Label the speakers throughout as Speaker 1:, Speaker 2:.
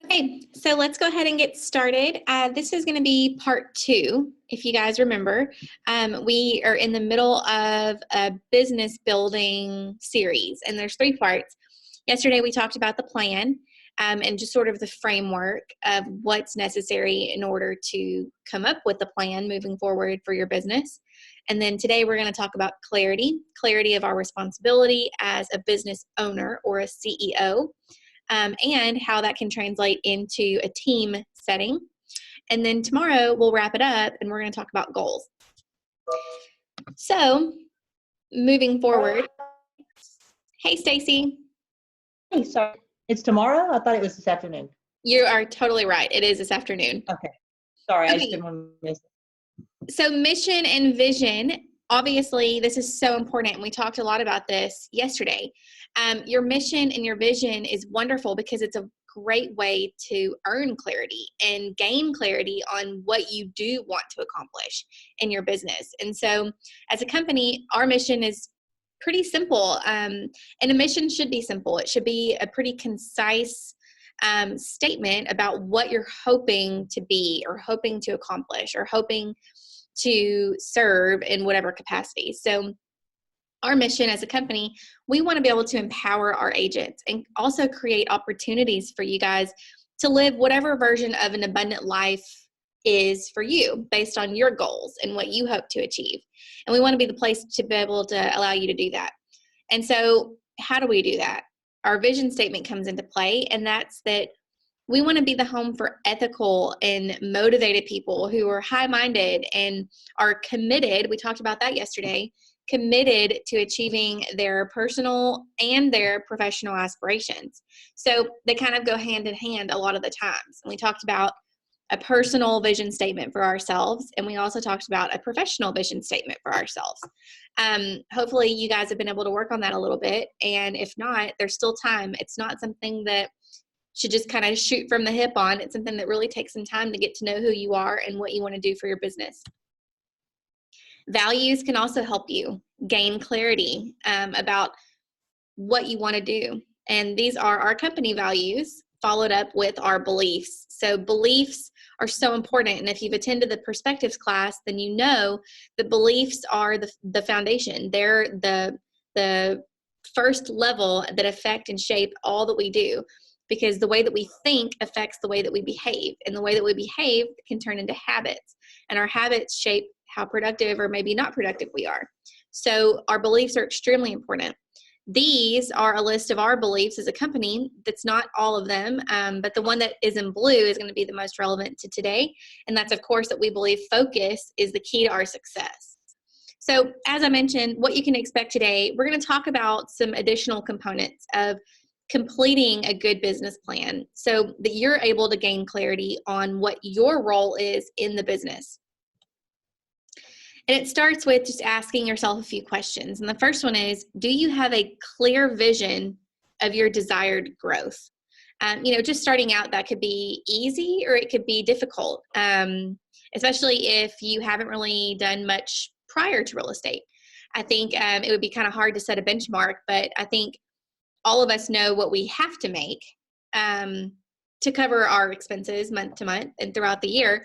Speaker 1: Okay, so let's go ahead and get started. This is going to be part 2, if you guys remember. We are in the middle of a business building series, and there's 3 parts. Yesterday, we talked about the plan and just sort of the framework of what's necessary in order to come up with a plan moving forward for your business. And then today, we're going to talk about clarity of our responsibility as a business owner or a CEO. And how that can translate into a team setting. And then tomorrow we'll wrap it up and we're going to talk about goals. So moving forward, hey Stacy.
Speaker 2: Hey, sorry, it's tomorrow? I thought it was this afternoon.
Speaker 1: You are totally right. It is this afternoon.
Speaker 2: Okay. Sorry,
Speaker 1: Okay.
Speaker 2: I just didn't want to miss it.
Speaker 1: So mission and vision, obviously this is so important, and we talked a lot about this yesterday. Your mission and your vision is wonderful because it's a great way to earn clarity and gain clarity on what you do want to accomplish in your business. And so as a company, our mission is pretty simple, and a mission should be simple. It should be a pretty concise statement about what you're hoping to be or hoping to accomplish or hoping to serve in whatever capacity. So our mission as a company, we want to be able to empower our agents and also create opportunities for you guys to live whatever version of an abundant life is for you based on your goals and what you hope to achieve. And we want to be the place to be able to allow you to do that. And so how do we do that? Our vision statement comes into play, and that's that we want to be the home for ethical and motivated people who are high-minded and are committed. We talked about that yesterday. Committed to achieving their personal and their professional aspirations. So they kind of go hand in hand a lot of the times. And we talked about a personal vision statement for ourselves, and we also talked about a professional vision statement for ourselves. Hopefully you guys have been able to work on that a little bit, and if not, there's still time. It's not something that should just kind of shoot from the hip on. It's something that really takes some time to get to know who you are and what you want to do for your business. Values can also help you gain clarity about what you want to do. And these are our company values followed up with our beliefs. So beliefs are so important. And if you've attended the perspectives class, then you know the beliefs are the foundation. They're the first level that affect and shape all that we do, because the way that we think affects the way that we behave, and the way that we behave can turn into habits, and our habits shape how productive or maybe not productive we are. So our beliefs are extremely important. These are a list of our beliefs as a company. That's not all of them, but the one that is in blue is going to be the most relevant to today. And that's, of course, that we believe focus is the key to our success. So as I mentioned, what you can expect today, we're going to talk about some additional components of completing a good business plan so that you're able to gain clarity on what your role is in the business. And it starts with just asking yourself a few questions. And the first one is, do you have a clear vision of your desired growth? Just starting out, that could be easy or it could be difficult, especially if you haven't really done much prior to real estate. I think it would be kind of hard to set a benchmark, but I think all of us know what we have to make to cover our expenses month to month and throughout the year.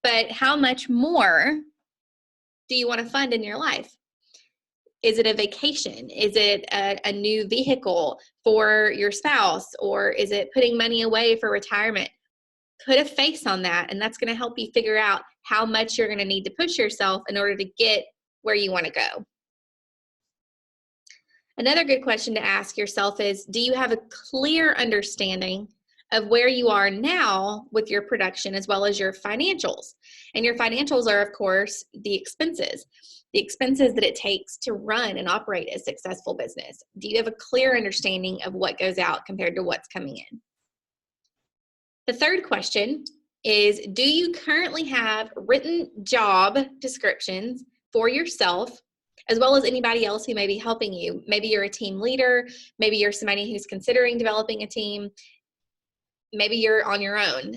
Speaker 1: But how much more do you want to fund in your life? Is it a vacation? Is it a new vehicle for your spouse? Or is it putting money away for retirement? Put a face on that, and that's going to help you figure out how much you're going to need to push yourself in order to get where you want to go. Another good question to ask yourself is, do you have a clear understanding of where you are now with your production as well as your financials? And your financials are, of course, the expenses that it takes to run and operate a successful business. Do you have a clear understanding of what goes out compared to what's coming in? The third question is, do you currently have written job descriptions for yourself as well as anybody else who may be helping you? Maybe you're a team leader, maybe you're somebody who's considering developing a team, maybe you're on your own.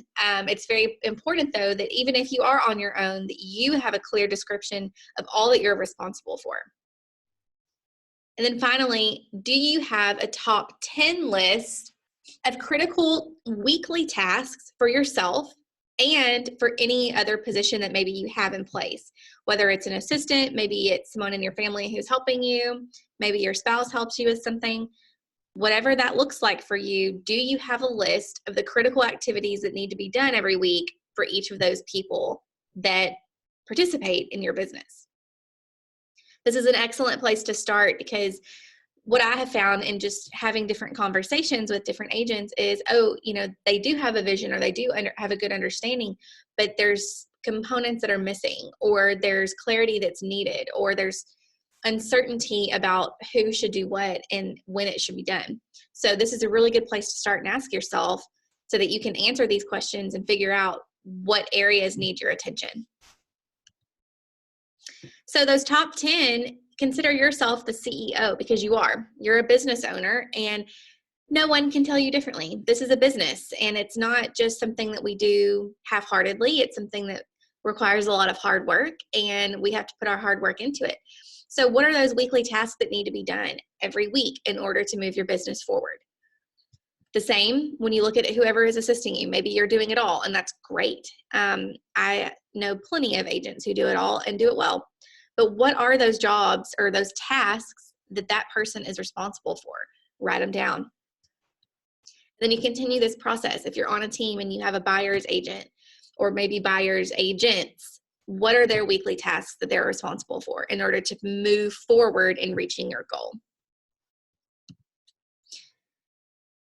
Speaker 1: It's very important, though, that even if you are on your own, that you have a clear description of all that you're responsible for. And then finally, do you have a top 10 list of critical weekly tasks for yourself and for any other position that maybe you have in place, whether it's an assistant, maybe it's someone in your family who's helping you, maybe your spouse helps you with something. Whatever that looks like for you, do you have a list of the critical activities that need to be done every week for each of those people that participate in your business? This is an excellent place to start, because what I have found in just having different conversations with different agents is, they do have a vision, or they do have a good understanding, but there's components that are missing, or there's clarity that's needed, or there's uncertainty about who should do what and when it should be done. So this is a really good place to start and ask yourself, so that you can answer these questions and figure out what areas need your attention. So those top 10, consider yourself the CEO, because you're a business owner, and no one can tell you differently. This is a business, and it's not just something that we do half-heartedly. It's something that requires a lot of hard work, and we have to put our hard work into it. So what are those weekly tasks that need to be done every week in order to move your business forward? The same when you look at whoever is assisting you. Maybe you're doing it all, and that's great. I know plenty of agents who do it all and do it well. But what are those jobs or those tasks that person is responsible for? Write them down. Then you continue this process. If you're on a team and you have a buyer's agent, or maybe buyer's agents, what are their weekly tasks that they're responsible for in order to move forward in reaching your goal?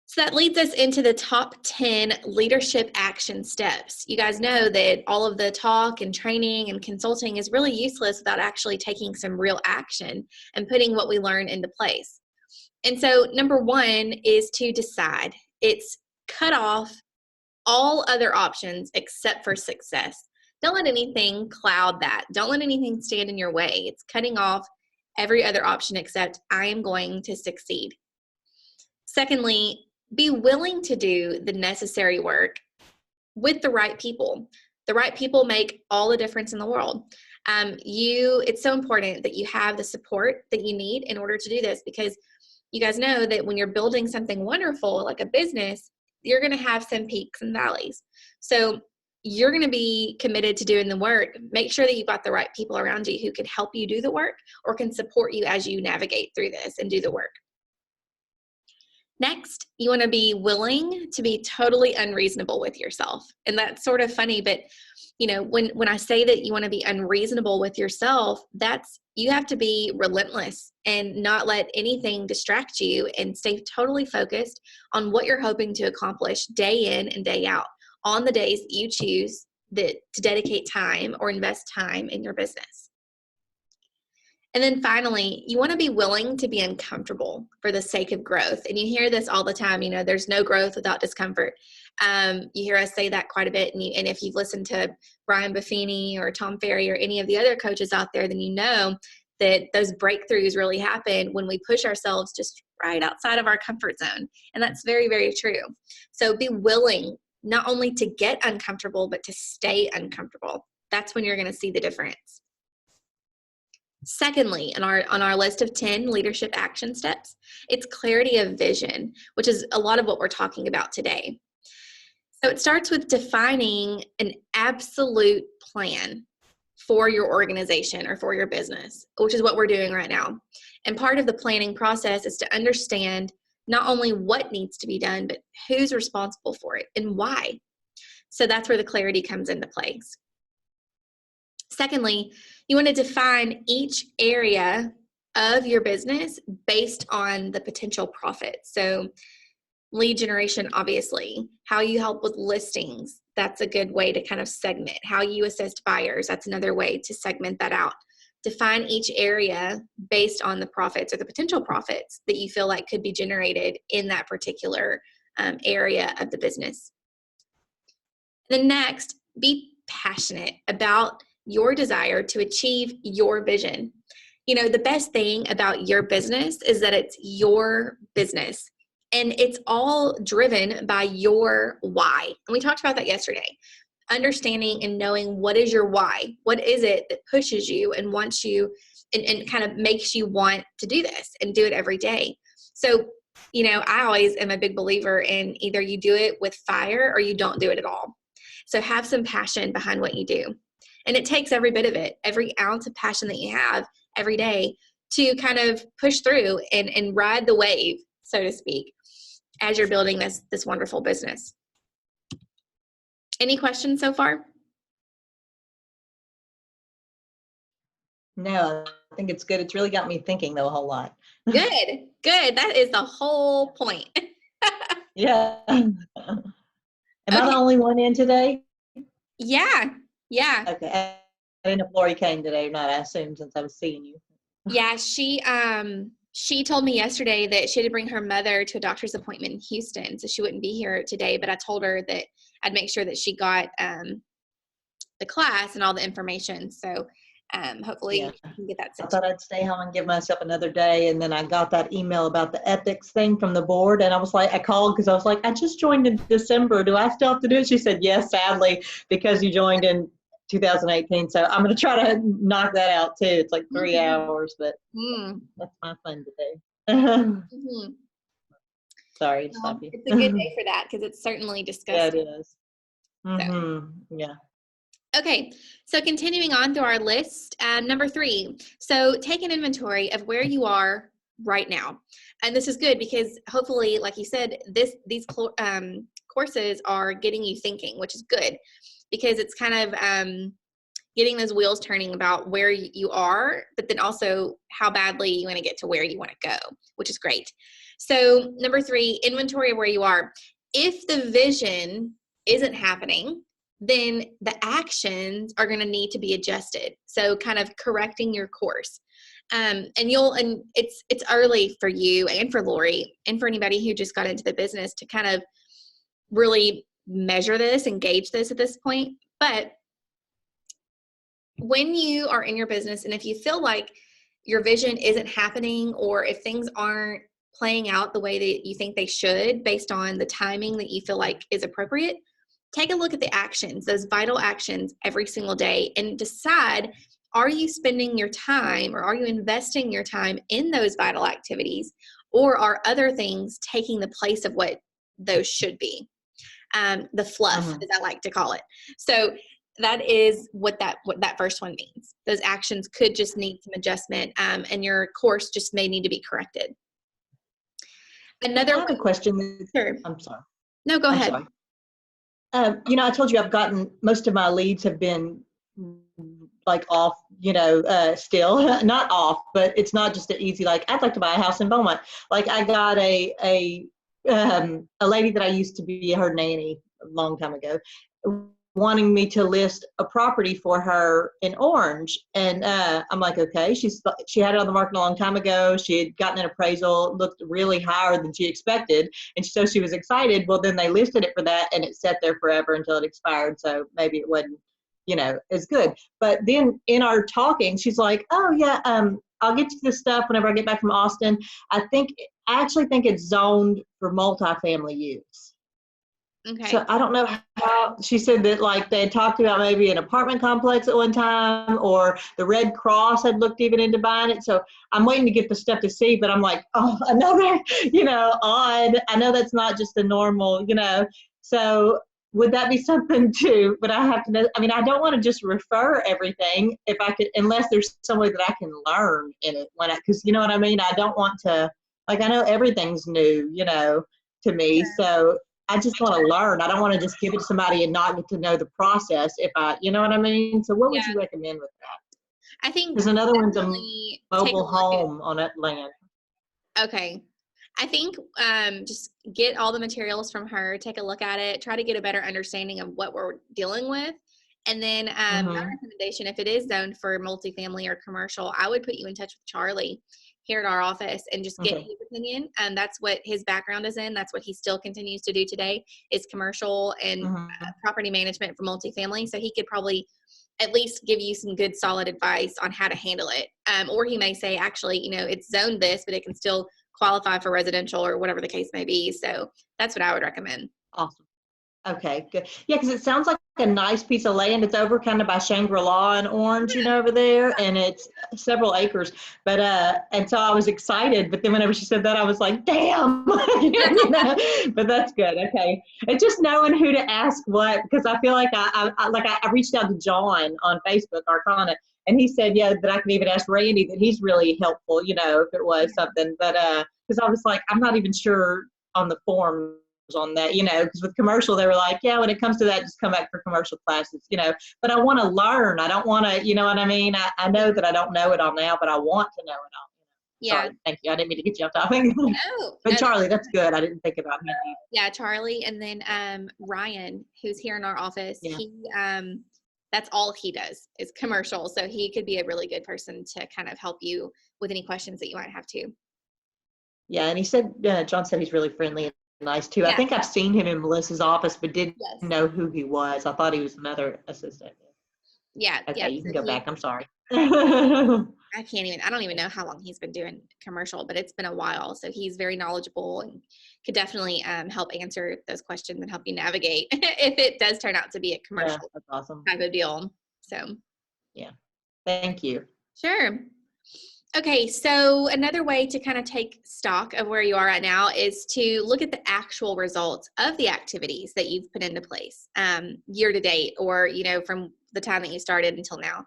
Speaker 1: So that leads us into the top 10 leadership action steps. You guys know that all of the talk and training and consulting is really useless without actually taking some real action and putting what we learn into place. And so number 1 is to decide. It's cut off all other options except for success. Don't let anything cloud that. Don't let anything stand in your way. It's cutting off every other option except I am going to succeed. Secondly, be willing to do the necessary work with the right people. The right people make all the difference in the world. It's so important that you have the support that you need in order to do this, because you guys know that when you're building something wonderful like a business, you're going to have some peaks and valleys. So you're going to be committed to doing the work. Make sure that you've got the right people around you who can help you do the work or can support you as you navigate through this and do the work. Next, you want to be willing to be totally unreasonable with yourself. And that's sort of funny, but when I say that you want to be unreasonable with yourself, you have to be relentless and not let anything distract you, and stay totally focused on what you're hoping to accomplish day in and day out on the days that you choose to dedicate time or invest time in your business. And then finally, you want to be willing to be uncomfortable for the sake of growth. And you hear this all the time, there's no growth without discomfort. You hear us say that quite a bit. And if you've listened to Brian Buffini or Tom Ferry or any of the other coaches out there, then you know that those breakthroughs really happen when we push ourselves just right outside of our comfort zone. And that's very, very true. So be willing not only to get uncomfortable, but to stay uncomfortable. That's when you're going to see the difference. Secondly, on our list of 10 leadership action steps, it's clarity of vision, which is a lot of what we're talking about today. So it starts with defining an absolute plan for your organization or for your business, which is what we're doing right now. And part of the planning process is to understand not only what needs to be done, but who's responsible for it and why. So that's where the clarity comes into place. Secondly, you want to define each area of your business based on the potential profit. So lead generation, obviously, how you help with listings, that's a good way to kind of segment. How you assist buyers, that's another way to segment that out. Define each area based on the profits or the potential profits that you feel like could be generated in that particular area of the business. Then next, be passionate about your desire to achieve your vision. The best thing about your business is that it's your business, and it's all driven by your why. And we talked about that yesterday. Understanding and knowing what is your why. What is it that pushes you and wants you and kind of makes you want to do this and do it every day? So I always am a big believer in either you do it with fire or you don't do it at all. So have some passion behind what you do. And it takes every bit of it, every ounce of passion that you have every day to kind of push through and ride the wave, so to speak, as you're building this wonderful business. Any questions so far?
Speaker 2: No, I think it's good. It's really got me thinking though a whole lot.
Speaker 1: Good. That is the whole point.
Speaker 2: Yeah. Am I
Speaker 1: Okay.
Speaker 2: the only one in today?
Speaker 1: Yeah.
Speaker 2: Okay. I didn't know if Lori came today or not. I assumed since I was seeing you.
Speaker 1: Yeah, she told me yesterday that she had to bring her mother to a doctor's appointment in Houston, so she wouldn't be here today, but I told her that I'd make sure that she got the class and all the information. So hopefully
Speaker 2: Yeah.
Speaker 1: we can get that
Speaker 2: I
Speaker 1: sent.
Speaker 2: thought I'd stay home and give myself another day. And then I got that email about the ethics thing from the board. And I was like, I called because I was like, I just joined in December. Do I still have to do it? She said, yes, sadly, because you joined in 2018. So I'm going to try to knock that out too. It's like 3 hours, but that's my fun today.
Speaker 1: Mm-hmm.
Speaker 2: Sorry to stop you.
Speaker 1: It's a good day for that because it's certainly disgusting.
Speaker 2: Yeah, it is. Mm-hmm. Yeah.
Speaker 1: Okay, so continuing on through our list, number 3. So take an inventory of where you are right now. And this is good because hopefully, like you said, these courses are getting you thinking, which is good because it's kind of getting those wheels turning about where you are, but then also how badly you want to get to where you want to go, which is great. So number 3, inventory of where you are. If the vision isn't happening, then the actions are going to need to be adjusted. So kind of correcting your course. And it's early for you and for Lori and for anybody who just got into the business to kind of really measure this, engage this at this point. But when you are in your business and if you feel like your vision isn't happening or if things aren't playing out the way that you think they should based on the timing that you feel like is appropriate, take a look at the actions, those vital actions every single day and decide, are you spending your time or are you investing your time in those vital activities or are other things taking the place of what those should be? The fluff, as I like to call it. So that is what that first one means. Those actions could just need some adjustment and your course just may need to be corrected. Another
Speaker 2: I have a question.
Speaker 1: Sure.
Speaker 2: I'm sorry.
Speaker 1: No, go ahead.
Speaker 2: Sorry. I told you I've gotten most of my leads have been like off, still not off, but it's not just an easy, like I'd like to buy a house in Beaumont. Like I got a lady that I used to be her nanny a long time ago wanting me to list a property for her in Orange. And I'm like, okay, she had it on the market a long time ago. She had gotten an appraisal, looked really higher than she expected. And so she was excited. Well, then they listed it for that and it sat there forever until it expired. So maybe it wasn't, as good. But then in our talking, she's like, oh yeah, I'll get you this stuff whenever I get back from Austin. I actually think it's zoned for multifamily use.
Speaker 1: Okay.
Speaker 2: So I don't know how she said that, like they had talked about maybe an apartment complex at one time, or the Red Cross had looked even into buying it. So I'm waiting to get the stuff to see, but I'm like, oh, another, odd. I know that's not just the normal, so would that be something too? But I have to know, I don't want to just refer everything if I could, unless there's some way that I can learn in it because you know what I mean? I don't want to, like, I know everything's new, to me. So I just want to learn. I don't want to just give it to somebody and not get to know the process you know what I mean? So what would you recommend with that?
Speaker 1: I think
Speaker 2: there's another one's a
Speaker 1: take
Speaker 2: mobile home on that land.
Speaker 1: Okay. I think just get all the materials from her, take a look at it, try to get a better understanding of what we're dealing with. And then my recommendation, if it is zoned for multifamily or commercial, I would put you in touch with Charlie here at our office and just get his opinion. And that's what his background is in. That's what he still continues to do today is commercial and property management for multifamily. So he could probably at least give you some good solid advice on how to handle it. Or he may say, actually, it's zoned this, but it can still qualify for residential or whatever the case may be. So that's what I would recommend.
Speaker 2: Awesome. Okay, good. Yeah, because it sounds like a nice piece of land. It's over kind of by Shangri-La and Orange, over there, and it's several acres. But and so I was excited, but then whenever she said that, I was like, damn. But that's good. Okay, it's just knowing who to ask what, because I feel like I reached out to John on Facebook, Arcana, and he said, yeah, that I could even ask Randy, that he's really helpful, if it was something. But because I was like, I'm not even sure on the form on that, because with commercial, they were like, yeah, when it comes to that, just come back for commercial classes, but I want to learn. I don't want to, you know what I mean? I know that I don't know it all now, but I want to know it all.
Speaker 1: Yeah.
Speaker 2: Sorry, thank you. I didn't mean to get you off topic.
Speaker 1: No,
Speaker 2: But
Speaker 1: no.
Speaker 2: Charlie, that's good. I didn't think about him.
Speaker 1: Yeah, Charlie, and then Ryan, who's here in our office.
Speaker 2: Yeah.
Speaker 1: He that's all he does is commercial, so he could be a really good person to kind of help you with any questions that you might have too.
Speaker 2: Yeah, and he said, John said he's really friendly and nice too. I
Speaker 1: Yeah.
Speaker 2: think I've seen him in Melissa's office, but didn't
Speaker 1: Yes.
Speaker 2: know who he was. I thought he was another assistant.
Speaker 1: Yeah.
Speaker 2: Okay,
Speaker 1: Yeah.
Speaker 2: you can
Speaker 1: So
Speaker 2: go back. I'm sorry.
Speaker 1: I don't even know how long he's been doing commercial, but it's been a while. So he's very knowledgeable and could definitely help answer those questions and help you navigate if it does turn out to be a commercial
Speaker 2: That's awesome.
Speaker 1: type of deal. So,
Speaker 2: yeah. Thank you.
Speaker 1: Sure. Okay, so another way to kind of take stock of where you are right now is to look at the actual results of the activities that you've put into place year to date, or from the time that you started until now.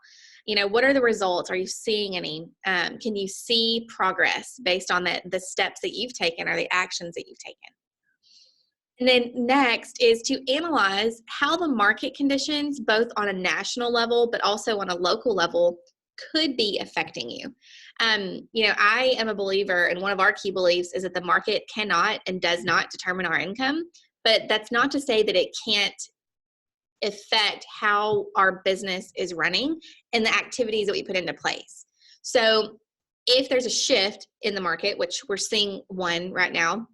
Speaker 1: What are the results? Are you seeing any? Can you see progress based on the steps that you've taken or the actions that you've taken? And then next is to analyze how the market conditions, both on a national level but also on a local level, could be affecting you. I am a believer, and one of our key beliefs is that the market cannot and does not determine our income, but that's not to say that it can't affect how our business is running and the activities that we put into place. So if there's a shift in the market, which we're seeing one right now,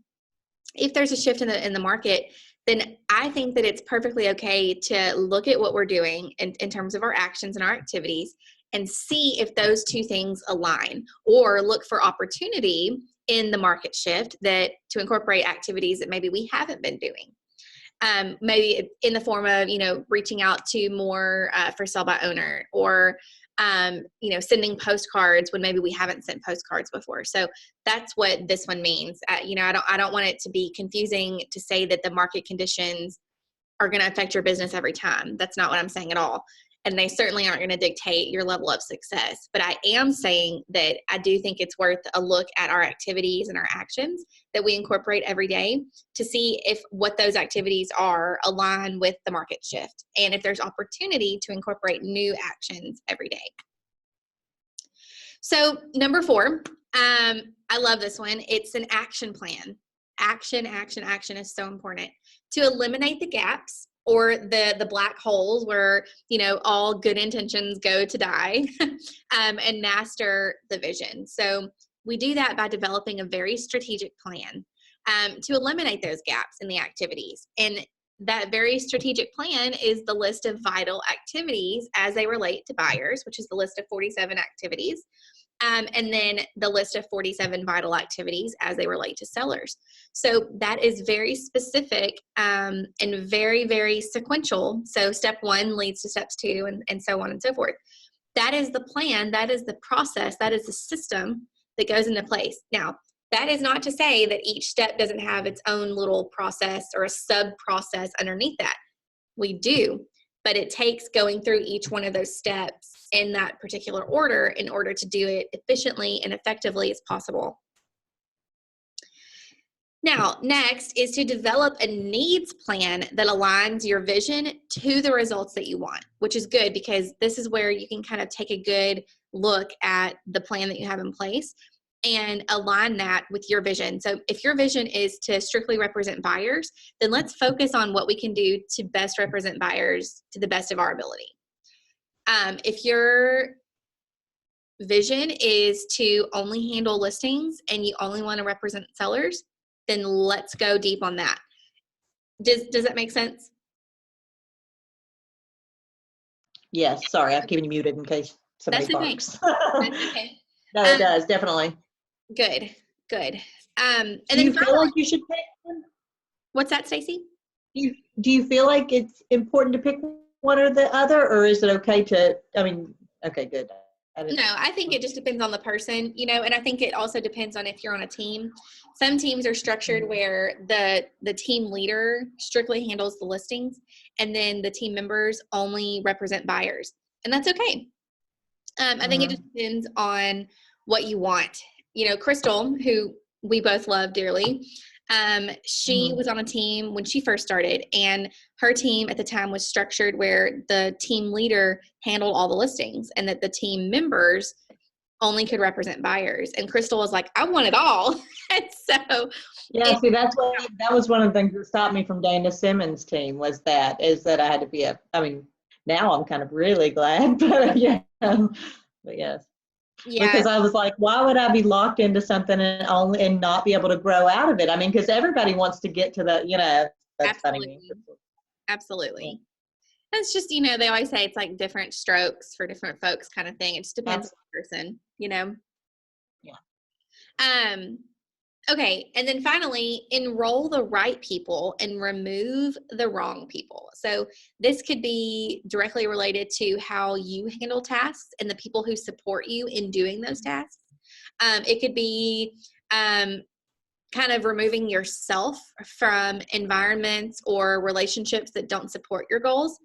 Speaker 1: if there's a shift in the market, then I think that it's perfectly okay to look at what we're doing in terms of our actions and our activities and see if those two things align, or look for opportunity in the market shift that to incorporate activities that maybe we haven't been doing. Maybe in the form of, reaching out to more for sale by owner, or sending postcards when maybe we haven't sent postcards before. So that's what this one means. I don't want it to be confusing to say that the market conditions are going to affect your business every time. That's not what I'm saying at all. And they certainly aren't going to dictate your level of success. But I am saying that I do think it's worth a look at our activities and our actions that we incorporate every day to see if what those activities are align with the market shift, and if there's opportunity to incorporate new actions every day. So number 4, I love this one. It's an action plan. Action is so important to eliminate the gaps, or the black holes where all good intentions go to die, and master the vision. So we do that by developing a very strategic plan to eliminate those gaps in the activities. And that very strategic plan is the list of vital activities as they relate to buyers, which is the list of 47 activities. And then the list of 47 vital activities as they relate to sellers. So that is very specific and very, very sequential. So step 1 leads to steps 2, and so on and so forth. That is the plan. That is the process. That is the system that goes into place. Now, that is not to say that each step doesn't have its own little process or a sub-process underneath that. We do. But it takes going through each one of those steps in that particular order in order to do it efficiently and effectively as possible. Now, next is to develop a needs plan that aligns your vision to the results that you want, which is good because this is where you can kind of take a good look at the plan that you have in place and align that with your vision. So if your vision is to strictly represent buyers, then let's focus on what we can do to best represent buyers to the best of our ability. If your vision is to only handle listings and you only want to represent sellers, then let's go deep on that. Does that make sense?
Speaker 2: Yes, sorry, I've kept you muted in case somebody
Speaker 1: That's okay.
Speaker 2: barks.
Speaker 1: That's okay.
Speaker 2: No, it does, definitely.
Speaker 1: Good. And
Speaker 2: do you feel like you should pick one?
Speaker 1: What's that, Stacy?
Speaker 2: Do you feel like it's important to pick one or the other, or is it okay to, I mean, okay, good.
Speaker 1: No, I think it just depends on the person, and I think it also depends on if you're on a team. Some teams are structured where the team leader strictly handles the listings, and then the team members only represent buyers, and that's okay. I think it just depends on what you want. Crystal, who we both love dearly, she was on a team when she first started, and her team at the time was structured where the team leader handled all the listings and that the team members only could represent buyers. And Crystal was like, I want it all. And so
Speaker 2: yeah, see, that was one of the things that stopped me from Dana Simmons' team is that I had to be I mean, now I'm kind of really glad, but yeah, but yes.
Speaker 1: yeah,
Speaker 2: Because I was like, why would I be locked into something and not be able to grow out of it? I mean, because everybody wants to get to the, that's
Speaker 1: absolutely.
Speaker 2: funny.
Speaker 1: Absolutely. It's just, they always say it's like different strokes for different folks kind of thing. It just depends on the person,
Speaker 2: Yeah.
Speaker 1: Okay. And then finally, enroll the right people and remove the wrong people. So this could be directly related to how you handle tasks and the people who support you in doing those tasks. It could be kind of removing yourself from environments or relationships that don't support your goals.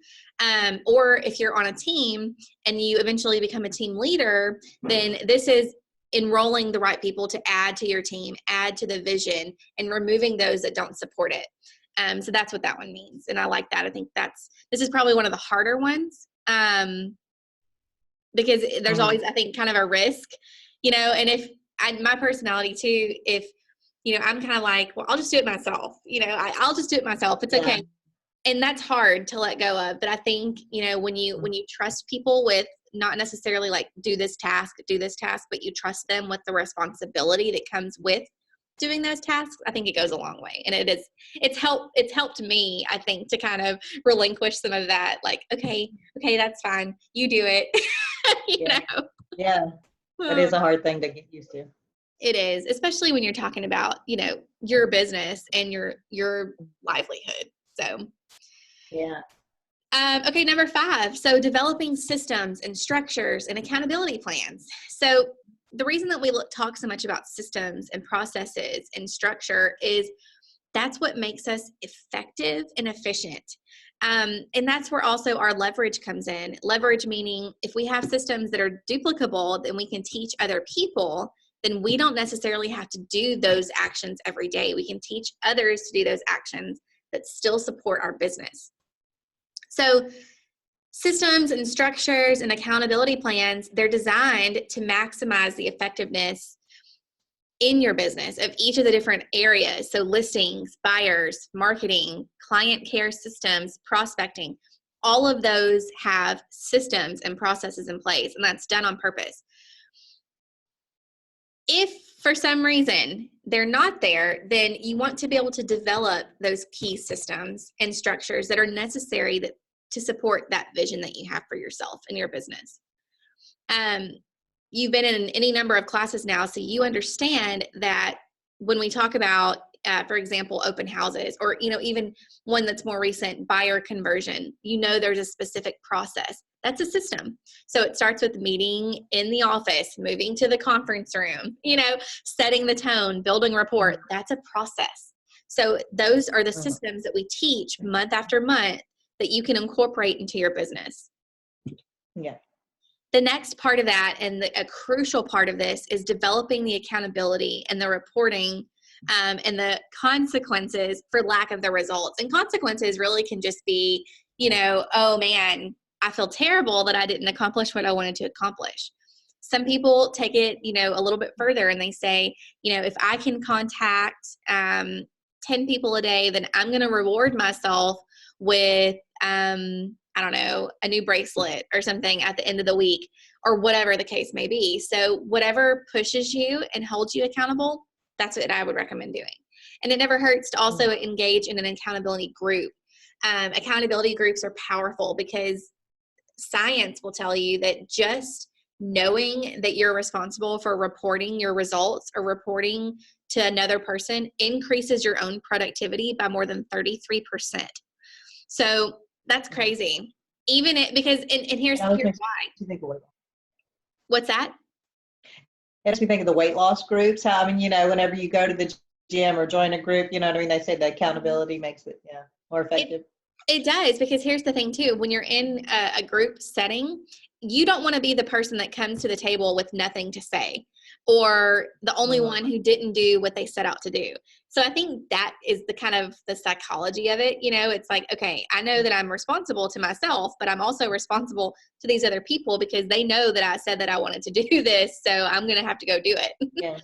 Speaker 1: Or if you're on a team and you eventually become a team leader, then this is enrolling the right people to add to your team, add to the vision, and removing those that don't support it. So that's what that one means. And I like that. I think this is probably one of the harder ones because there's always, I think, kind of a risk, and if my personality too, if, I'm kind of like, well, I'll just do it myself. I'll just do it myself. It's okay. And that's hard to let go of. But I think, when you trust people with not necessarily like do this task, but you trust them with the responsibility that comes with doing those tasks, I think it goes a long way. And it's helped me, I think, to kind of relinquish some of that. Like, okay, that's fine. You do it. you know?
Speaker 2: Yeah. That is a hard thing to get used to.
Speaker 1: It is, especially when you're talking about, your business and your livelihood. So,
Speaker 2: yeah.
Speaker 1: Okay, number 5. So developing systems and structures and accountability plans. So the reason that we talk so much about systems and processes and structure is that's what makes us effective and efficient. And that's where also our leverage comes in. Leverage meaning if we have systems that are duplicable, then we can teach other people, then we don't necessarily have to do those actions every day. We can teach others to do those actions that still support our business. So systems and structures and accountability plans, they're designed to maximize the effectiveness in your business of each of the different areas. So listings, buyers, marketing, client care systems, prospecting, all of those have systems and processes in place, and that's done on purpose. If for some reason they're not there, then you want to be able to develop those key systems and structures that are necessary to support that vision that you have for yourself and your business. You've been in any number of classes now, so you understand that when we talk about, for example, open houses, or even one that's more recent, buyer conversion, there's a specific process. That's a system. So it starts with meeting in the office, moving to the conference room, setting the tone, building rapport. That's a process. So those are the systems that we teach month after month that you can incorporate into your business.
Speaker 2: Yeah.
Speaker 1: The next part of that, and a crucial part of this, is developing the accountability and the reporting and the consequences for lack of the results. And consequences really can just be, oh man, I feel terrible that I didn't accomplish what I wanted to accomplish. Some people take it, a little bit further, and they say, if I can contact 10 people a day, then I'm going to reward myself with, I don't know, a new bracelet or something at the end of the week, or whatever the case may be. So whatever pushes you and holds you accountable, that's what I would recommend doing. And it never hurts to also engage in an accountability group. Accountability groups are powerful because science will tell you that just knowing that you're responsible for reporting your results or reporting to another person increases your own productivity by more than 33%. So that's crazy. Even it, because, and here's why. What's that?
Speaker 2: It makes me think of the weight loss groups. How, I mean, you know, whenever you go to the gym or join a group, you know what I mean? They say the accountability makes it, more effective.
Speaker 1: It does, because here's the thing too. When you're in a group setting, you don't want to be the person that comes to the table with nothing to say, or the only one who didn't do what they set out to do. So I think that is the kind of the psychology of it. You know, it's like, okay, I know that I'm responsible to myself, but I'm also responsible to these other people because they know that I said that I wanted to do this. So I'm going to have to go do it.
Speaker 2: Yeah.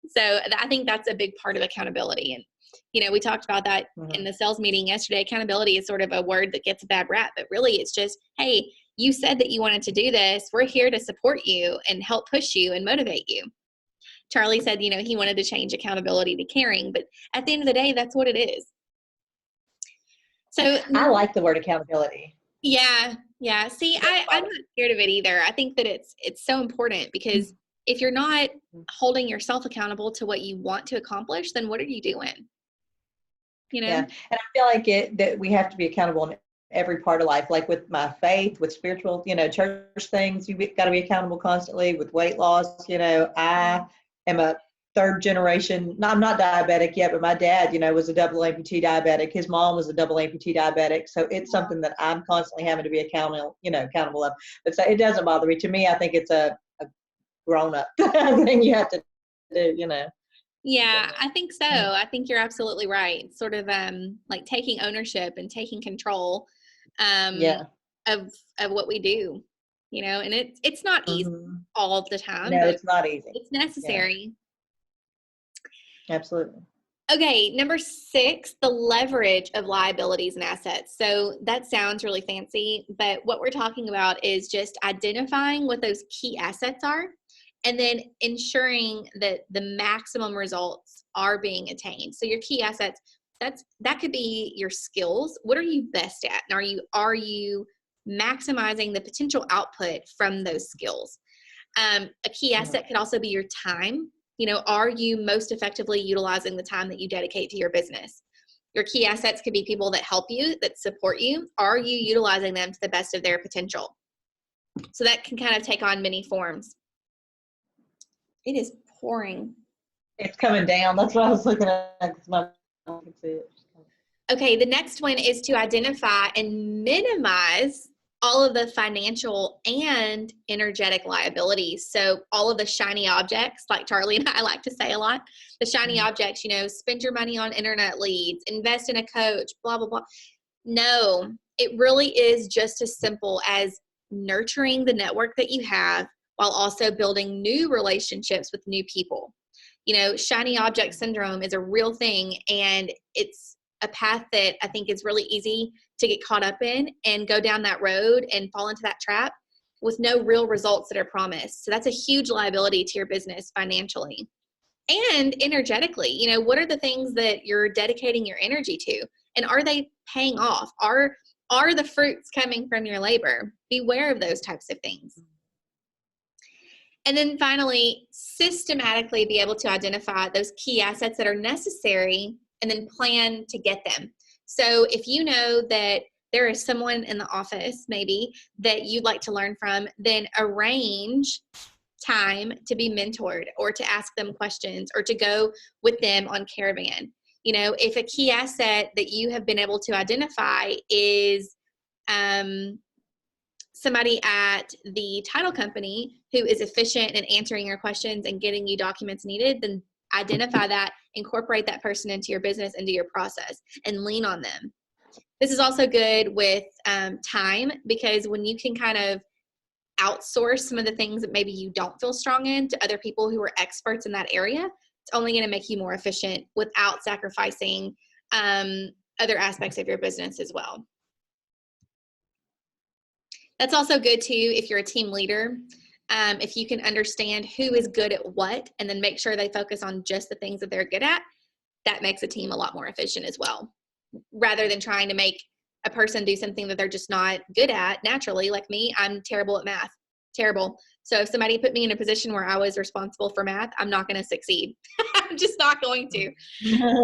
Speaker 1: So I think that's a big part of accountability. And, you know, we talked about that in the sales meeting yesterday. Accountability is sort of a word that gets a bad rap, but really it's just, hey, you said that you wanted to do this. We're here to support you and help push you and motivate you. Charlie said, you know, he wanted to change accountability to caring, but at the end of the day, that's what it is. So
Speaker 2: I like the word accountability.
Speaker 1: Yeah. Yeah. See, I'm not scared of it either. I think that it's so important, because if you're not holding yourself accountable to what you want to accomplish, then what are you doing? You know?
Speaker 2: Yeah. And I feel like that we have to be accountable in every part of life, like with my faith, with spiritual, you know, church things, you've got to be accountable constantly. With weight loss, you know, I am a third generation. No, I'm not diabetic yet, but my dad, you know, was a double amputee diabetic. His mom was a double amputee diabetic. So it's something that I'm constantly having to be accountable of. But so it doesn't bother me. To me, I think it's a grown up thing you have to do, you know.
Speaker 1: Yeah, I think so. I think you're absolutely right. Sort of like taking ownership and taking control of what we do, you know, and it's not easy all the time.
Speaker 2: No,
Speaker 1: but
Speaker 2: it's not easy.
Speaker 1: It's necessary.
Speaker 2: Yeah. Absolutely.
Speaker 1: Okay, number 6, the leverage of liabilities and assets. So that sounds really fancy, but what we're talking about is just identifying what those key assets are, and then ensuring that the maximum results are being attained. So your key assets, that could be your skills. What are you best at? And are you maximizing the potential output from those skills? A key asset could also be your time. You know, are you most effectively utilizing the time that you dedicate to your business? Your key assets could be people that help you, that support you. Are you utilizing them to the best of their potential? So that can kind of take on many forms. It is pouring.
Speaker 2: It's coming down. That's what I was looking at.
Speaker 1: Okay, the next one is to identify and minimize all of the financial and energetic liabilities. So all of the shiny objects, like Charlie and I like to say a lot, the shiny objects, you know, spend your money on internet leads, invest in a coach, blah, blah, blah. No, it really is just as simple as nurturing the network that you have while also building new relationships with new people. You know, shiny object syndrome is a real thing, and it's a path that I think is really easy to get caught up in and go down that road and fall into that trap with no real results that are promised. So that's a huge liability to your business financially and energetically. You know, what are the things that you're dedicating your energy to, and are they paying off? Are the fruits coming from your labor? Beware of those types of things. And then finally, systematically be able to identify those key assets that are necessary and then plan to get them. So if you know that there is someone in the office maybe that you'd like to learn from, then arrange time to be mentored or to ask them questions or to go with them on Caravan. You know, if a key asset that you have been able to identify is somebody at the title company who is efficient in answering your questions and getting you documents needed, then identify that, incorporate that person into your business, into your process, and lean on them. This is also good with time, because when you can kind of outsource some of the things that maybe you don't feel strong in to other people who are experts in that area, it's only going to make you more efficient without sacrificing other aspects of your business as well. That's also good too if you're a team leader. If you can understand who is good at what and then make sure they focus on just the things that they're good at, that makes a team a lot more efficient as well. Rather than trying to make a person do something that they're just not good at naturally. Like me, I'm terrible at math. Terrible. So if somebody put me in a position where I was responsible for math, I'm not going to succeed. I'm just not going to.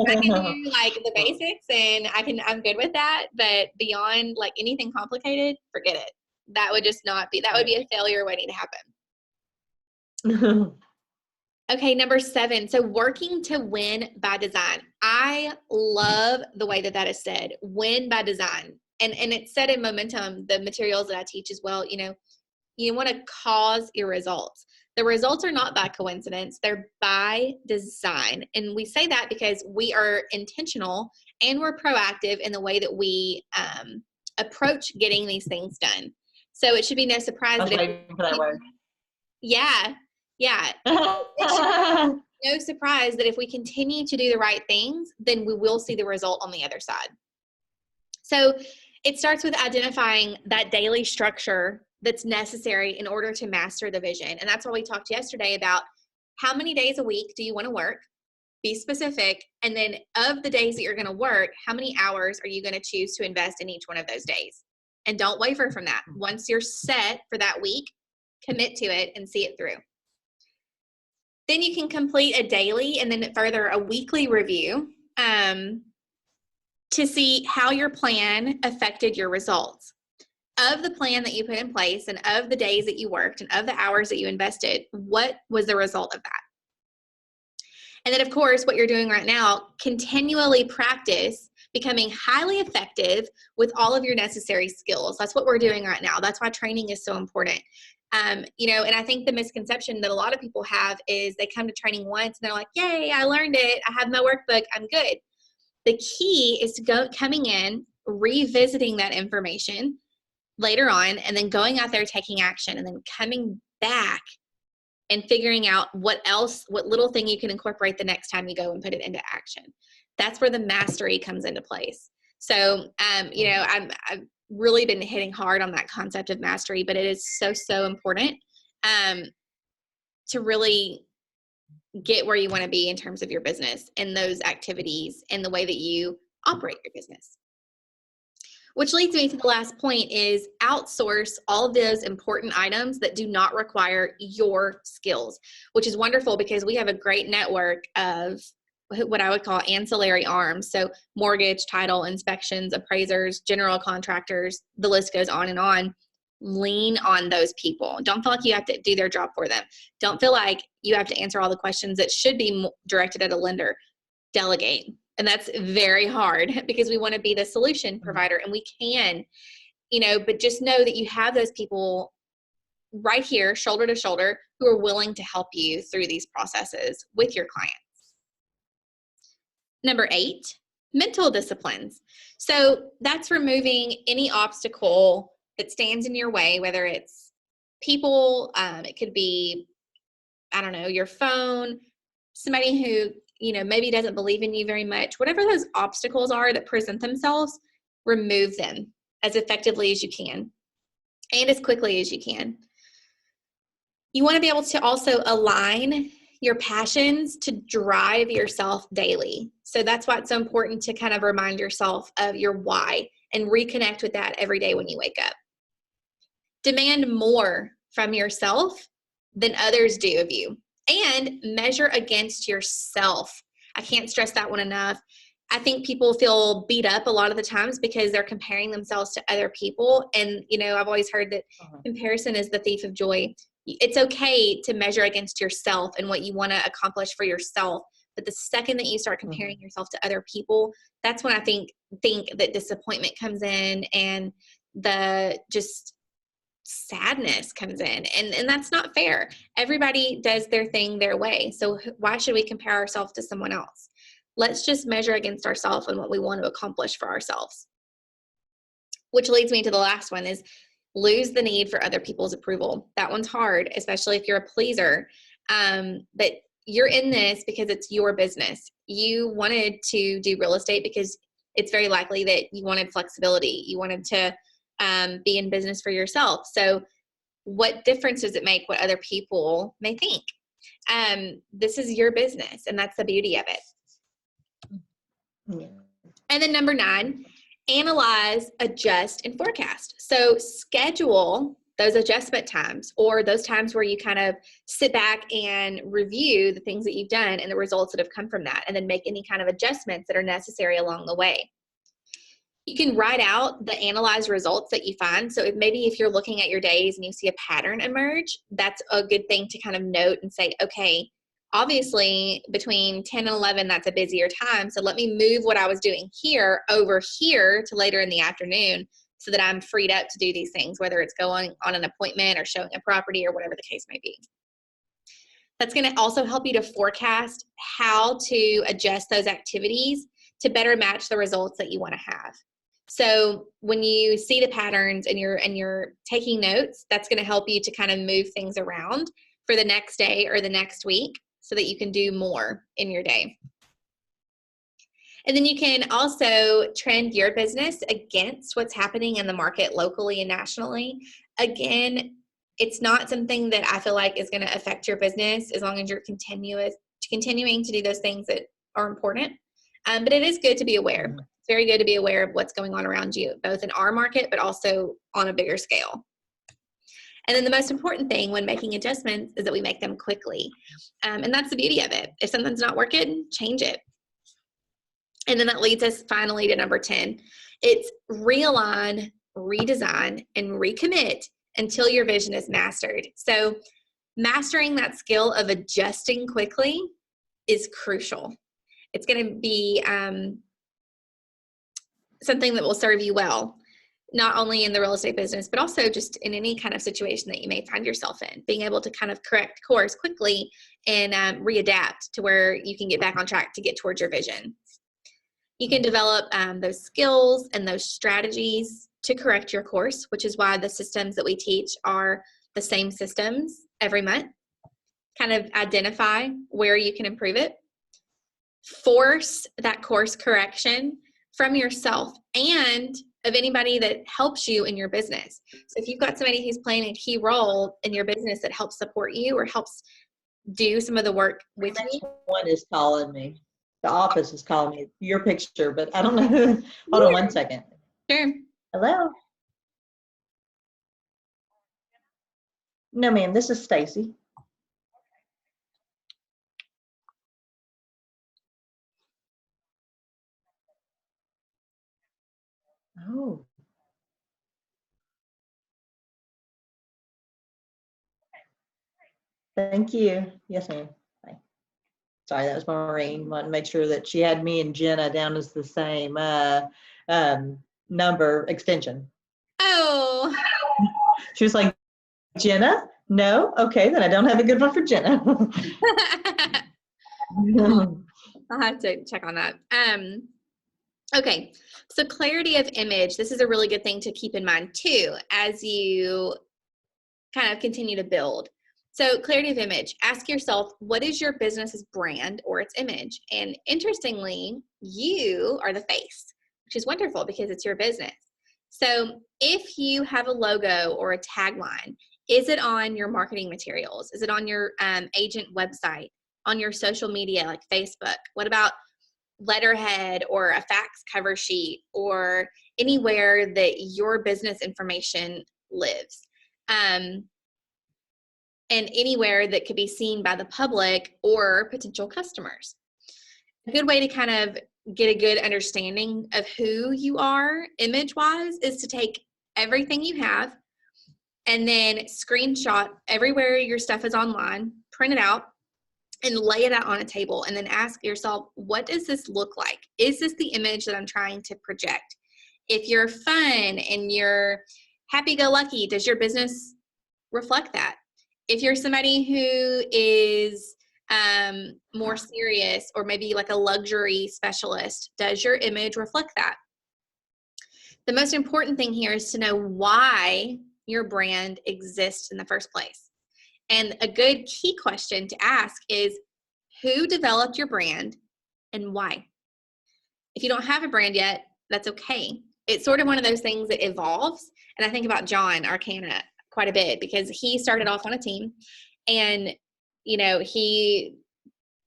Speaker 1: I can do like the basics and I'm good with that. But beyond like anything complicated, forget it. That would just not be, that would be a failure waiting to happen. Okay, number 7. So working to win by design. I love the way that that is said, win by design. And it's said in Momentum, the materials that I teach as well, you want to cause your results. The results are not by coincidence, they're by design. And we say that because we are intentional and we're proactive in the way that we approach getting these things done. So it should be no surprise that yeah. It should be no surprise that if we continue to do the right things, then we will see the result on the other side. So it starts with identifying that daily structure that's necessary in order to master the vision. And that's why we talked yesterday about how many days a week do you want to work? Be specific. And then of the days that you're going to work, how many hours are you going to choose to invest in each one of those days? And don't waver from that. Once you're set for that week, commit to it and see it through. Then you can complete a daily and then further a weekly review to see how your plan affected your results. Of the plan that you put in place and of the days that you worked and of the hours that you invested, what was the result of that? And then, of course, what you're doing right now, continually practice becoming highly effective with all of your necessary skills. That's what we're doing right now. That's why training is so important. And I think the misconception that a lot of people have is they come to training once and they're like, yay, I learned it. I have my workbook. I'm good. The key is to coming in, revisiting that information later on, and then going out there, taking action, and then coming back and figuring out what little thing you can incorporate the next time you go and put it into action. That's where the mastery comes into place. So, I've really been hitting hard on that concept of mastery, but it is so, so important to really get where you want to be in terms of your business and those activities and the way that you operate your business. Which leads me to the last point is outsource all of those important items that do not require your skills, which is wonderful because we have a great network of what I would call ancillary arms. So mortgage, title, inspections, appraisers, general contractors, the list goes on and on. Lean on those people. Don't feel like you have to do their job for them. Don't feel like you have to answer all the questions that should be directed at a lender. Delegate. And that's very hard because we want to be the solution provider, and we can, but just know that you have those people right here, shoulder to shoulder, who are willing to help you through these processes with your clients. Number 8, mental disciplines. So that's removing any obstacle that stands in your way, whether it's people, it could be, your phone, somebody who maybe doesn't believe in you very much. Whatever those obstacles are that present themselves, remove them as effectively as you can and as quickly as you can. You want to be able to also align your passions to drive yourself daily. So that's why it's so important to kind of remind yourself of your why and reconnect with that every day when you wake up. Demand more from yourself than others do of you. And measure against yourself. I can't stress that one enough. I think people feel beat up a lot of the times because they're comparing themselves to other people. And, I've always heard that comparison is the thief of joy. It's okay to measure against yourself and what you want to accomplish for yourself. But the second that you start comparing yourself to other people, that's when I think that disappointment comes in and the just sadness comes in, and that's not fair. Everybody does their thing their way. So why should we compare ourselves to someone else? Let's just measure against ourselves and what we want to accomplish for ourselves. Which leads me to the last one is lose the need for other people's approval. That one's hard, especially if you're a pleaser. But you're in this because it's your business. You wanted to do real estate because it's very likely that you wanted flexibility. You wanted to be in business for yourself. So what difference does it make what other people may think? This is your business, and that's the beauty of it. Yeah. And then number 9, analyze, adjust, and forecast. So schedule those adjustment times, or those times where you kind of sit back and review the things that you've done and the results that have come from that, and then make any kind of adjustments that are necessary along the way. You can write out the analyzed results that you find. So if you're looking at your days and you see a pattern emerge, that's a good thing to kind of note and say, okay, obviously between 10 and 11, that's a busier time. So let me move what I was doing here over here to later in the afternoon so that I'm freed up to do these things, whether it's going on an appointment or showing a property or whatever the case may be. That's going to also help you to forecast how to adjust those activities to better match the results that you want to have. So when you see the patterns and you're taking notes, that's going to help you to kind of move things around for the next day or the next week so that you can do more in your day. And then you can also trend your business against what's happening in the market locally and nationally. Again, it's not something that I feel like is going to affect your business as long as you're continuing to do those things that are important. But it is good to be aware. It's very good to be aware of what's going on around you, both in our market, but also on a bigger scale. And then the most important thing when making adjustments is that we make them quickly. And that's the beauty of it. If something's not working, change it. And then that leads us finally to number 10. It's realign, redesign, and recommit until your vision is mastered. So mastering that skill of adjusting quickly is crucial. It's going to be something that will serve you well, not only in the real estate business, but also just in any kind of situation that you may find yourself in. Being able to kind of correct course quickly and readapt to where you can get back on track to get towards your vision. You can develop those skills and those strategies to correct your course, which is why the systems that we teach are the same systems every month. Kind of identify where you can improve it. Force that course correction from yourself and of anybody that helps you in your business. So if you've got somebody who's playing a key role in your business that helps support you or helps do some of the work with you.
Speaker 2: One is calling me. The office is calling me. Your picture, but I don't know who. Hold on one second.
Speaker 1: Sure.
Speaker 2: Hello? No, ma'am. This is Stacy. Oh. Thank you. Yes, ma'am. Bye. Sorry, that was Maureen. Wanted to make sure that she had me and Jenna down as the same number extension.
Speaker 1: Oh.
Speaker 2: She was like, Jenna? No? Okay, then I don't have a good one for Jenna.
Speaker 1: I'll have to check on that. Okay, so clarity of image. This is a really good thing to keep in mind too as you kind of continue to build. So clarity of image, ask yourself, what is your business's brand or its image? And interestingly, you are the face, which is wonderful because it's your business. So if you have a logo or a tagline, is it on your marketing materials? Is it on your agent website, on your social media like Facebook? What about letterhead or a fax cover sheet or anywhere that your business information lives? And anywhere that could be seen by the public or potential customers. A good way to kind of get a good understanding of who you are image-wise is to take everything you have and then screenshot everywhere your stuff is online, print it out, and lay it out on a table, and then ask yourself, what does this look like? Is this the image that I'm trying to project? If you're fun and you're happy-go-lucky, does your business reflect that? If you're somebody who is more serious or maybe like a luxury specialist, does your image reflect that? The most important thing here is to know why your brand exists in the first place. And a good key question to ask is, who developed your brand and why? If you don't have a brand yet, that's okay. It's sort of one of those things that evolves. And I think about John Arcana quite a bit because he started off on a team and, you know, he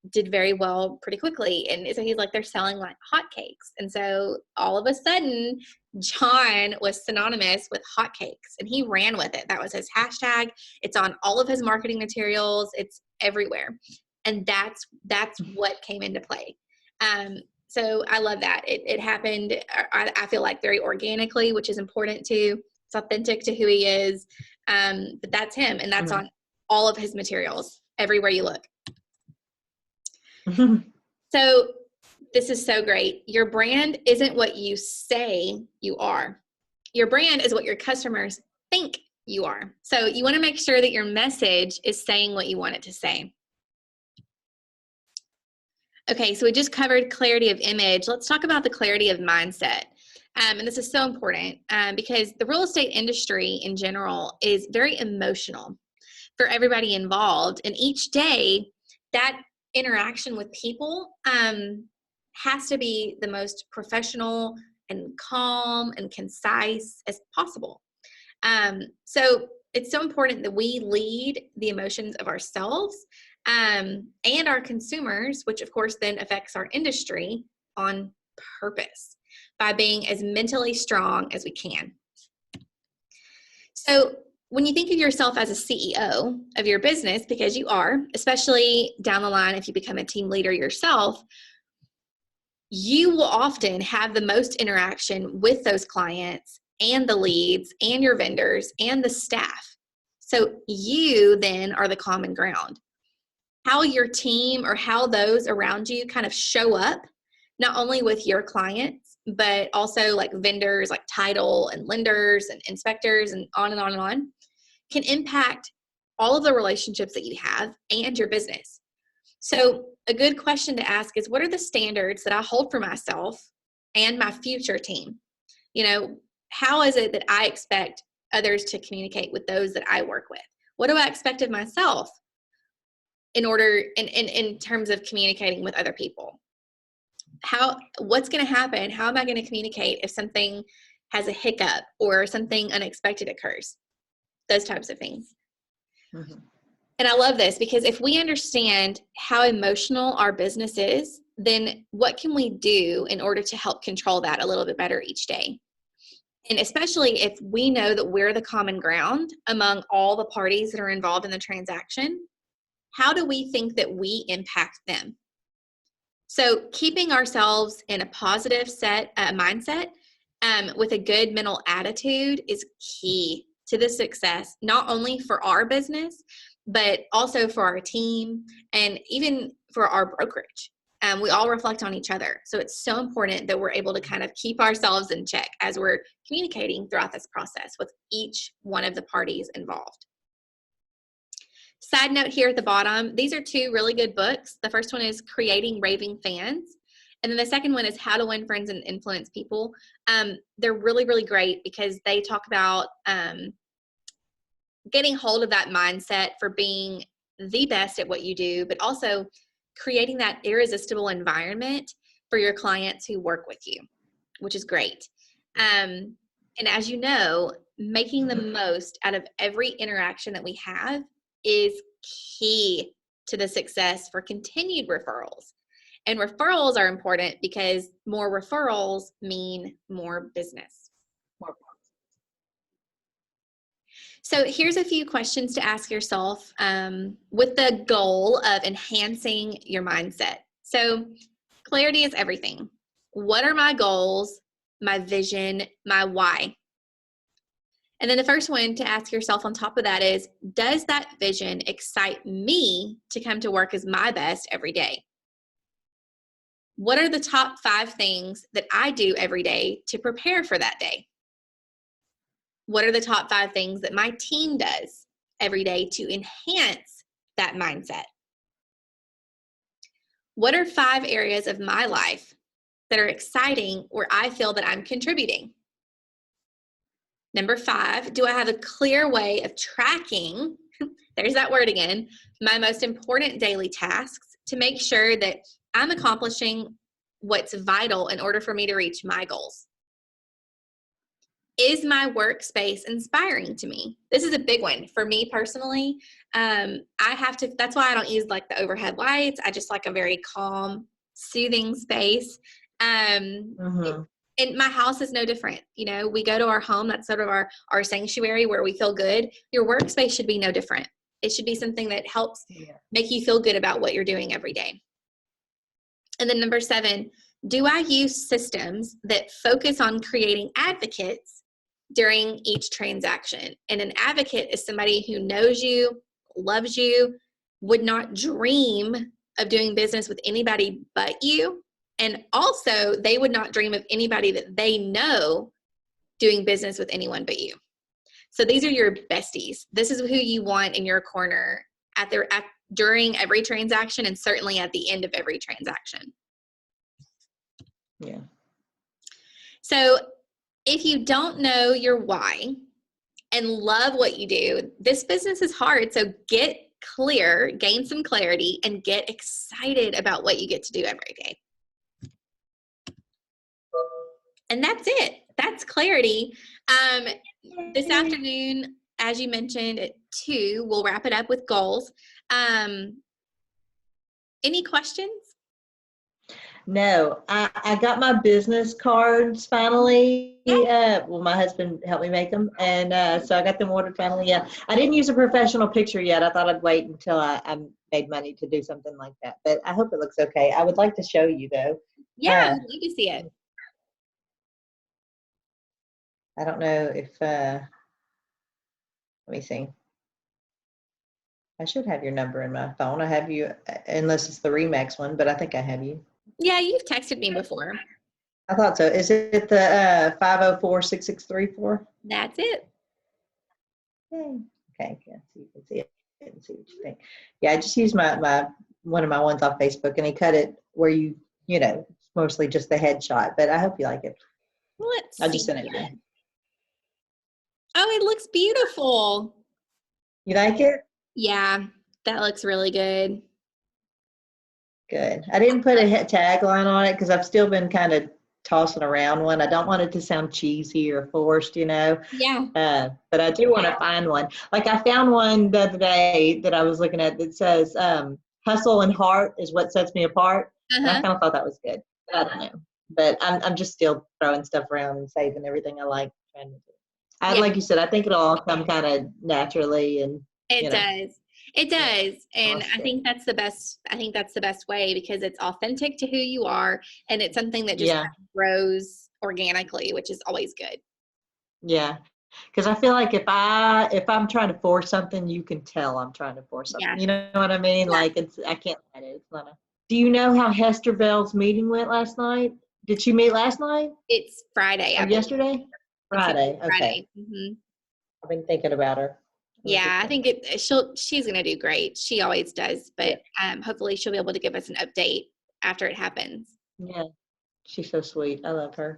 Speaker 1: did very well pretty quickly. And so he's like, they're selling like hotcakes. And so all of a sudden, John was synonymous with hotcakes, and he ran with it. That was his hashtag. It's on all of his marketing materials. It's everywhere. And that's what came into play. So I love that. It happened, I feel like, very organically, which is important too. It's authentic to who he is. But that's him, and that's on all of his materials, everywhere you look. So this is so great. Your brand isn't what you say you are. Your brand is what your customers think you are. So you want to make sure that your message is saying what you want it to say. Okay, so we just covered clarity of image. Let's talk about the clarity of mindset. And this is so important because the real estate industry in general is very emotional for everybody involved. And each day, that interaction with people has to be the most professional and calm and concise as possible. So it's so important that we lead the emotions of ourselves and our consumers, which of course then affects our industry, on purpose by being as mentally strong as we can. So when you think of yourself as a CEO of your business, because you are, especially down the line if you become a team leader yourself, you will often have the most interaction with those clients and the leads and your vendors and the staff. So you then are the common ground. How your team or how those around you kind of show up, not only with your clients, but also like vendors like title and lenders and inspectors and on and on and on, can impact all of the relationships that you have and your business. So a good question to ask is, what are the standards that I hold for myself and my future team? You know, how is it that I expect others to communicate with those that I work with? What do I expect of myself in terms of communicating with other people? What's going to happen? How am I going to communicate if something has a hiccup or something unexpected occurs? Those types of things. Mm-hmm. And I love this because if we understand how emotional our business is, then what can we do in order to help control that a little bit better each day? And especially if we know that we're the common ground among all the parties that are involved in the transaction, how do we think that we impact them? So keeping ourselves in a positive mindset with a good mental attitude is key to the success, not only for our business, but also for our team and even for our brokerage. We all reflect on each other. So it's so important that we're able to kind of keep ourselves in check as we're communicating throughout this process with each one of the parties involved. Side note here at the bottom, these are two really good books. The first one is Creating Raving Fans. And then the second one is How to Win Friends and Influence People. They're really, really great because they talk about getting hold of that mindset for being the best at what you do, but also creating that irresistible environment for your clients who work with you, which is great. And as you know, making the most out of every interaction that we have is key to the success for continued referrals. And referrals are important because more referrals mean more business. So here's a few questions to ask yourself with the goal of enhancing your mindset. So clarity is everything. What are my goals, my vision, my why? And then the first one to ask yourself on top of that is, does that vision excite me to come to work as my best every day? What are the top 5 things that I do every day to prepare for that day? What are the top 5 things that my team does every day to enhance that mindset? What are 5 areas of my life that are exciting where I feel that I'm contributing? Number 5, do I have a clear way of tracking, there's that word again, my most important daily tasks to make sure that I'm accomplishing what's vital in order for me to reach my goals? is my workspace inspiring to me? This is a big one for me personally. That's why I don't use like the overhead lights. I just like a very calm, soothing space.
Speaker 2: Mm-hmm.
Speaker 1: And my house is no different. We go to our home. That's sort of our sanctuary where we feel good. Your workspace should be no different. It should be something that helps make you feel good about what you're doing every day. And then number 7, do I use systems that focus on creating advocates during each transaction? And an advocate is somebody who knows you, loves you, would not dream of doing business with anybody but you. And also, they would not dream of anybody that they know doing business with anyone but you. So these are your besties. This is who you want in your corner during every transaction, and certainly at the end of every transaction.
Speaker 2: Yeah.
Speaker 1: So if you don't know your why and love what you do, this business is hard. So get clear, gain some clarity, and get excited about what you get to do every day. And that's it. That's clarity. This afternoon, as you mentioned, at 2, we'll wrap it up with goals. Any questions?
Speaker 2: No, I got my business cards finally. Well, my husband helped me make them, and so I got them ordered finally. Yeah, I didn't use a professional picture yet. I thought I'd wait until I made money to do something like that. But I hope it looks okay. I would like to show you though.
Speaker 1: Yeah, I would love to see it.
Speaker 2: I don't know if, let me see. I should have your number in my phone. I have you, unless it's the Remax one, but I think I have you.
Speaker 1: Yeah, you've texted me before.
Speaker 2: I thought so. Is it the 504-6634?
Speaker 1: That's it.
Speaker 2: Yay. Okay, yeah, so you can see it and see what you think. Yeah, I just used my one of my ones off Facebook, and he cut it where it's mostly just the headshot, but I hope you like it.
Speaker 1: Let's
Speaker 2: I just
Speaker 1: see.
Speaker 2: sent it to you.
Speaker 1: Oh, it looks beautiful.
Speaker 2: You like it?
Speaker 1: Yeah, that looks really good.
Speaker 2: Good. I didn't put a tagline on it because I've still been kind of tossing around one. I don't want it to sound cheesy or forced,
Speaker 1: Yeah.
Speaker 2: But I do want to find one. Like I found one the other day that I was looking at that says, hustle and heart is what sets me apart. And I kind of thought that was good. I don't know. But I'm just still throwing stuff around and saving everything I like. Trying to do. Like you said, I think it'll all come kind of naturally, and
Speaker 1: it does. It does. And
Speaker 2: Awesome.
Speaker 1: I think that's the best way, because it's authentic to who you are, and it's something that just grows organically, which is always good.
Speaker 2: Yeah. Because I feel like if I'm trying to force something, you can tell I'm trying to force something. You know what I mean? Yeah. Like I can't let it. It's not a. Do you know how Hester Bell's meeting went last night? Did she meet last night?
Speaker 1: It's Friday.
Speaker 2: Or yesterday? Friday. Okay.
Speaker 1: Friday. Mm-hmm.
Speaker 2: I've been thinking about her.
Speaker 1: Yeah, I think she's going to do great. She always does, but hopefully she'll be able to give us an update after it happens.
Speaker 2: Yeah, she's so sweet. I love her.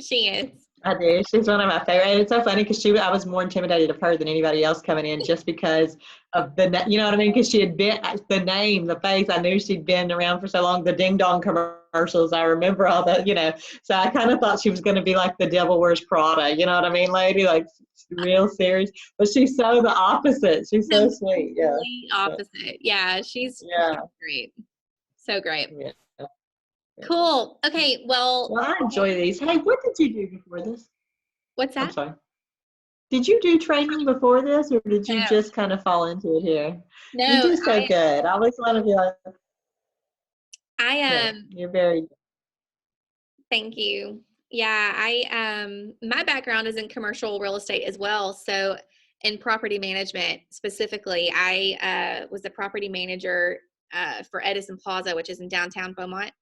Speaker 1: She is.
Speaker 2: I do. She's one of my favorite. And it's so funny because I was more intimidated of her than anybody else coming in, just because of you know what I mean? Because she had been, the name, the face, I knew she'd been around for so long, the Ding Dong commercials. I remember all that, so I kind of thought she was going to be like the Devil Wears Prada, you know what I mean, lady? Like real serious, but she's so the opposite. She's so sweet. Yeah.
Speaker 1: Opposite. Yeah. She's great. So great.
Speaker 2: Yeah.
Speaker 1: Cool. Okay. Well,
Speaker 2: I enjoy these. Hey, what did you do before this?
Speaker 1: What's that?
Speaker 2: I'm sorry. Did you do training before this, or did you just kind of fall into it here?
Speaker 1: No.
Speaker 2: You do so good. I always want to be like, you're very good.
Speaker 1: Thank you. Yeah, my background is in commercial real estate as well. So in property management specifically, I was a property manager for Edison Plaza, which is in downtown Beaumont.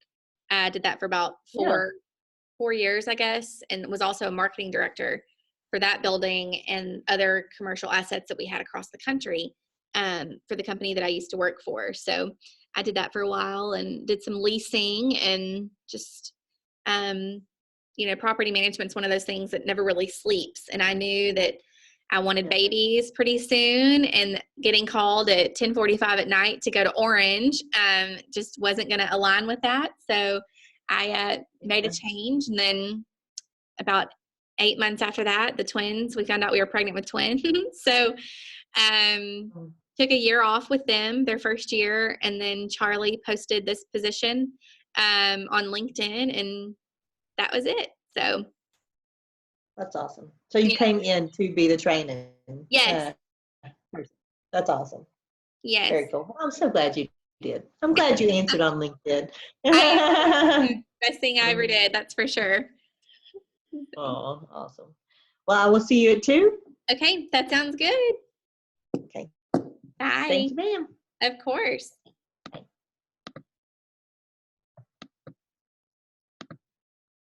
Speaker 1: I did that for about four years, I guess, and was also a marketing director for that building and other commercial assets that we had across the country for the company that I used to work for. So I did that for a while and did some leasing, and just property management's one of those things that never really sleeps. And I knew that I wanted babies pretty soon, and getting called at 10:45 at night to go to Orange just wasn't going to align with that. So I made a change, and then about 8 months after that, the twins, we found out we were pregnant with twins. So took a year off with them, their first year, and then Charlie posted this position on LinkedIn, and that was it. So
Speaker 2: that's awesome. So you came in to be the training.
Speaker 1: Yes.
Speaker 2: Person. That's awesome.
Speaker 1: Yes.
Speaker 2: Very cool. Well, I'm so glad you did. I'm glad you answered on LinkedIn.
Speaker 1: Best thing I ever did, that's for sure.
Speaker 2: Oh, awesome. Well, I will see you at 2.
Speaker 1: Okay, that sounds good.
Speaker 2: Okay.
Speaker 1: Bye.
Speaker 2: Thank you, ma'am.
Speaker 1: Of course.